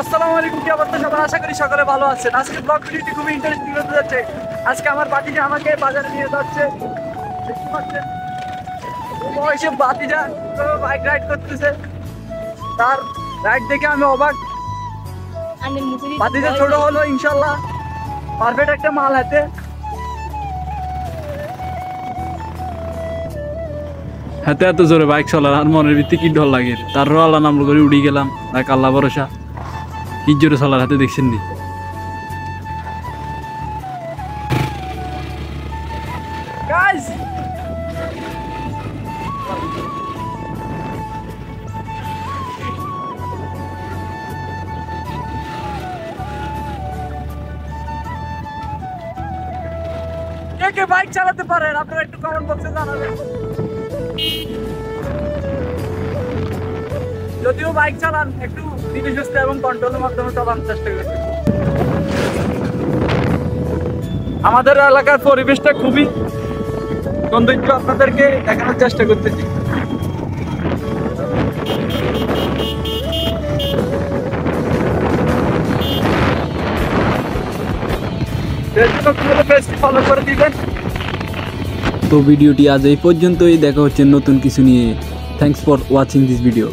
আসসালামু আলাইকুম, কি অবস্থা সবার? আশা করি সকলে ভালো আছেন। আজকে ব্লগ ভিডিওটি খুবই ইন্টারেস্টিং হতে যাচ্ছে। আজকে আমার ভাতিজা আমাকে বাজারে নিয়ে যাচ্ছে। দেখতে পাচ্ছেন ও বয়সে ভাতিজা বাইক রাইড করতেছে। তার রাইড দেখে আমি অবাক। ভাতিজা ছোট হলো, ইনশাল্লাহ পারফেক্ট একটা মাল হাতে। হাতে এত জোরে বাইক চলার আর মনের ভিত্তি কি ডর লাগে। তার আল্লাহ নাম করে উড়ি গেলাম, দেখ আল্লাহ ভরসা। কি জোরে চলার হাতে দেখছেন নি? গাইস কে কে বাইক চালাতে পারেন আপনারা একটু কমেন্ট বক্সে জানাবেন। যদিও বাইক চালান একটু ধীরে সুস্থে এবং কন্ট্রোলের মাধ্যমে চালানোর চেষ্টা করবেন। আমাদের এলাকার পরিবেশটা খুবই সৌন্দর্য, আপনাদেরকে দেখানোর চেষ্টা করতেছি। ফলো করে দিবেন। তো ভিডিওটি আজ এই পর্যন্তই, দেখা হচ্ছে নতুন কিছু নিয়ে। Thanks for watching this video.